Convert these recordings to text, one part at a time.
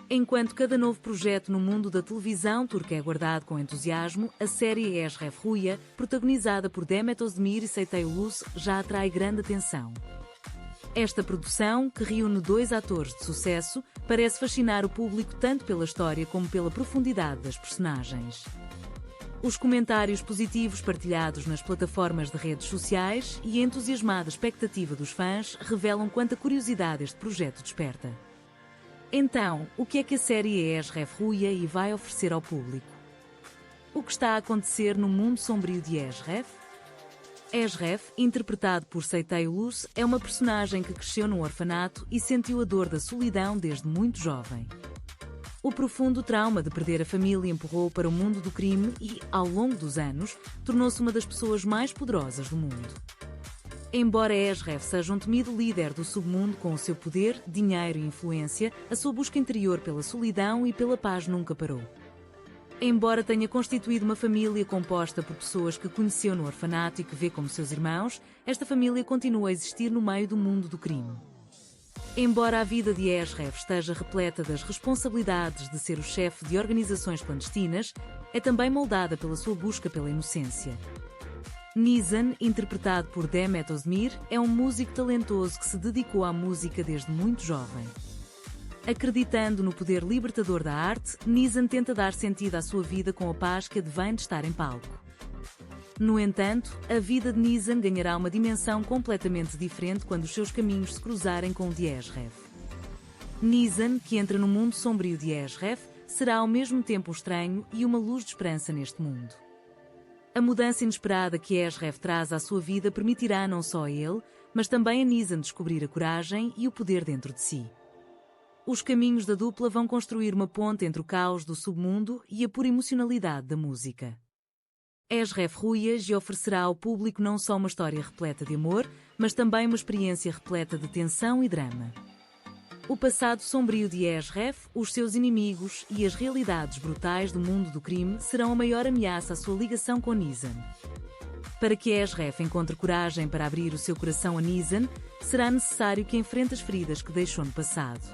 Enquanto cada novo projeto no mundo da televisão turca é aguardado com entusiasmo, a série Eşref Rüya, protagonizada por Demet Özdemir e Seytay Ulus, já atrai grande atenção. Esta produção, que reúne 2 atores de sucesso, parece fascinar o público tanto pela história como pela profundidade das personagens. Os comentários positivos partilhados nas plataformas de redes sociais e a entusiasmada expectativa dos fãs revelam quanta curiosidade este projeto desperta. Então, o que é que a série Eşref Rüya vai oferecer ao público? O que está a acontecer no mundo sombrio de Eşref? Eşref, interpretado por Seytay Ulus, é uma personagem que cresceu num orfanato e sentiu a dor da solidão desde muito jovem. O profundo trauma de perder a família empurrou-o para o mundo do crime e, ao longo dos anos, tornou-se uma das pessoas mais poderosas do mundo. Embora Eşref seja um temido líder do submundo com o seu poder, dinheiro e influência, a sua busca interior pela solidão e pela paz nunca parou. Embora tenha constituído uma família composta por pessoas que conheceu no orfanato e que vê como seus irmãos, esta família continua a existir no meio do mundo do crime. Embora a vida de Eşref esteja repleta das responsabilidades de ser o chefe de organizações clandestinas, é também moldada pela sua busca pela inocência. Nizam, interpretado por Demet Özdemir, é um músico talentoso que se dedicou à música desde muito jovem. Acreditando no poder libertador da arte, Nizam tenta dar sentido à sua vida com a paz que advém de estar em palco. No entanto, a vida de Nizam ganhará uma dimensão completamente diferente quando os seus caminhos se cruzarem com o de Eşref. Nizam, que entra no mundo sombrio de Eşref, será ao mesmo tempo um estranho e uma luz de esperança neste mundo. A mudança inesperada que Eşref traz à sua vida permitirá não só a ele, mas também a Nizam descobrir a coragem e o poder dentro de si. Os caminhos da dupla vão construir uma ponte entre o caos do submundo e a pura emocionalidade da música. Eşref Rüya oferecerá ao público não só uma história repleta de amor, mas também uma experiência repleta de tensão e drama. O passado sombrio de Eşref, os seus inimigos e as realidades brutais do mundo do crime serão a maior ameaça à sua ligação com Nizam. Para que Eşref encontre coragem para abrir o seu coração a Nizam, será necessário que enfrente as feridas que deixou no passado.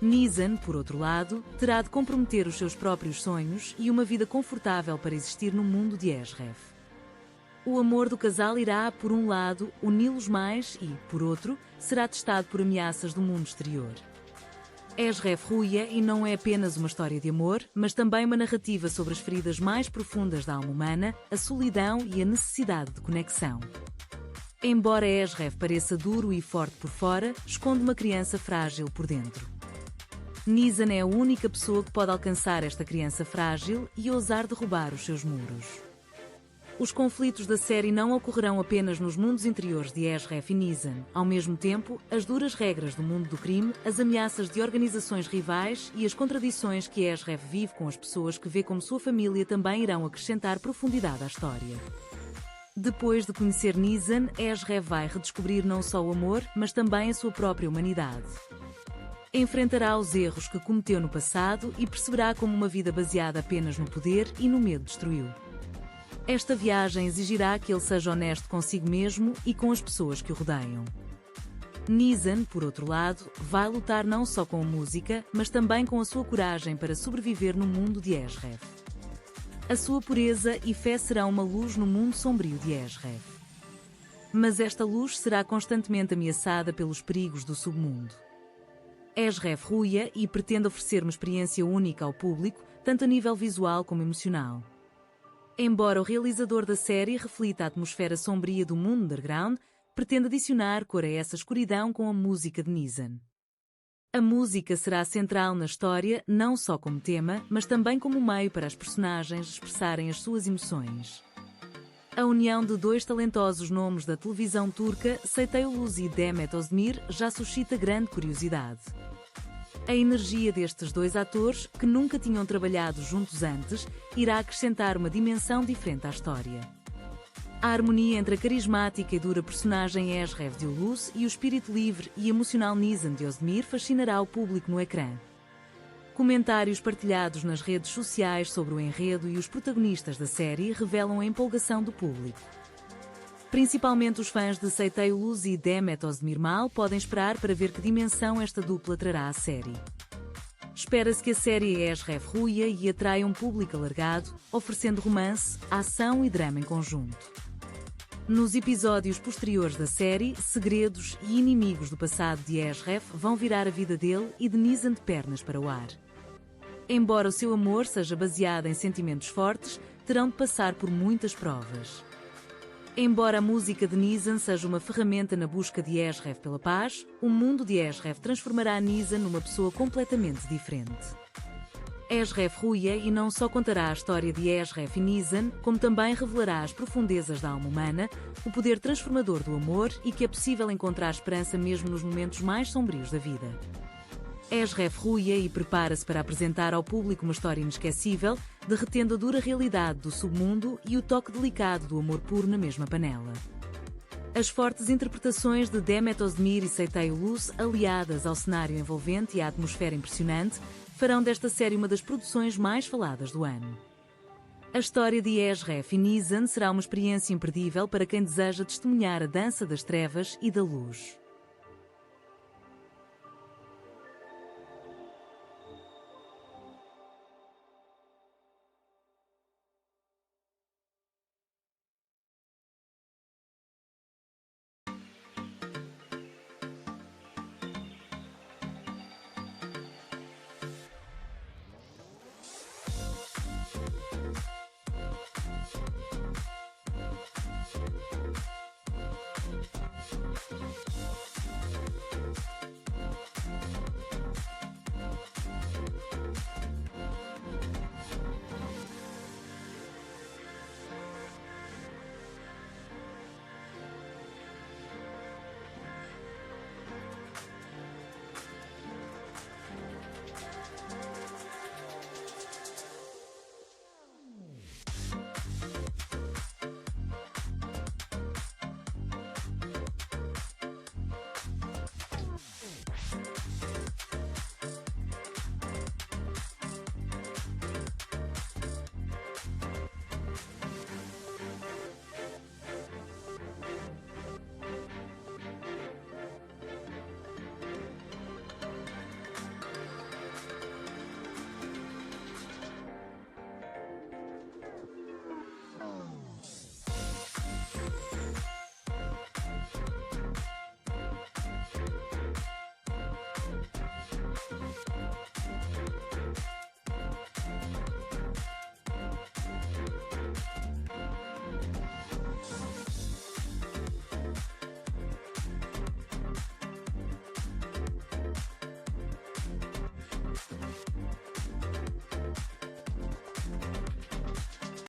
Nizam, por outro lado, terá de comprometer os seus próprios sonhos e uma vida confortável para existir no mundo de Eşref. O amor do casal irá, por um lado, uni-los mais e, por outro, será testado por ameaças do mundo exterior. Eşref Rüya não é apenas uma história de amor, mas também uma narrativa sobre as feridas mais profundas da alma humana, a solidão e a necessidade de conexão. Embora Eşref pareça duro e forte por fora, esconde uma criança frágil por dentro. Nizam é a única pessoa que pode alcançar esta criança frágil e ousar derrubar os seus muros. Os conflitos da série não ocorrerão apenas nos mundos interiores de Eşref e Nizam. Ao mesmo tempo, as duras regras do mundo do crime, as ameaças de organizações rivais e as contradições que Eşref vive com as pessoas que vê como sua família também irão acrescentar profundidade à história. Depois de conhecer Nizam, Eşref vai redescobrir não só o amor, mas também a sua própria humanidade. Enfrentará os erros que cometeu no passado e perceberá como uma vida baseada apenas no poder e no medo destruiu. Esta viagem exigirá que ele seja honesto consigo mesmo e com as pessoas que o rodeiam. Nizam, por outro lado, vai lutar não só com a música, mas também com a sua coragem para sobreviver no mundo de Eşref. A sua pureza e fé serão uma luz no mundo sombrio de Eşref. Mas esta luz será constantemente ameaçada pelos perigos do submundo. Eşref Rüya pretende oferecer uma experiência única ao público, tanto a nível visual como emocional. Embora o realizador da série reflita a atmosfera sombria do mundo underground, pretende adicionar cor a essa escuridão com a música de Nizam. A música será central na história, não só como tema, mas também como meio para as personagens expressarem as suas emoções. A união de 2 talentosos nomes da televisão turca, Seytay Ulus e Demet Özdemir, já suscita grande curiosidade. A energia destes 2 atores, que nunca tinham trabalhado juntos antes, irá acrescentar uma dimensão diferente à história. A harmonia entre a carismática e dura personagem Eşref de Ulus e o espírito livre e emocional Nizam de Özdemir fascinará o público no ecrã. Comentários partilhados nas redes sociais sobre o enredo e os protagonistas da série revelam a empolgação do público. Principalmente os fãs de Seytay Ulus e Demet Özdemir mal podem esperar para ver que dimensão esta dupla trará à série. Espera-se que a série Esref Ruia e atraia um público alargado, oferecendo romance, ação e drama em conjunto. Nos episódios posteriores da série, segredos e inimigos do passado de Esref vão virar a vida dele e de Nizam de pernas para o ar. Embora o seu amor seja baseado em sentimentos fortes, terão de passar por muitas provas. Embora a música de Nizam seja uma ferramenta na busca de Esref pela paz, o mundo de Esref transformará Nizam numa pessoa completamente diferente. Esref Ruia e não só contará a história de Esref e Nizam, como também revelará as profundezas da alma humana, o poder transformador do amor e que é possível encontrar esperança mesmo nos momentos mais sombrios da vida. Esref Ruia e prepara-se para apresentar ao público uma história inesquecível, derretendo a dura realidade do submundo e o toque delicado do amor puro na mesma panela. As fortes interpretações de Demet Özdemir e Seytay Ulus, aliadas ao cenário envolvente e à atmosfera impressionante, farão desta série uma das produções mais faladas do ano. A história de Esref e Nizam será uma experiência imperdível para quem deseja testemunhar a dança das trevas e da luz.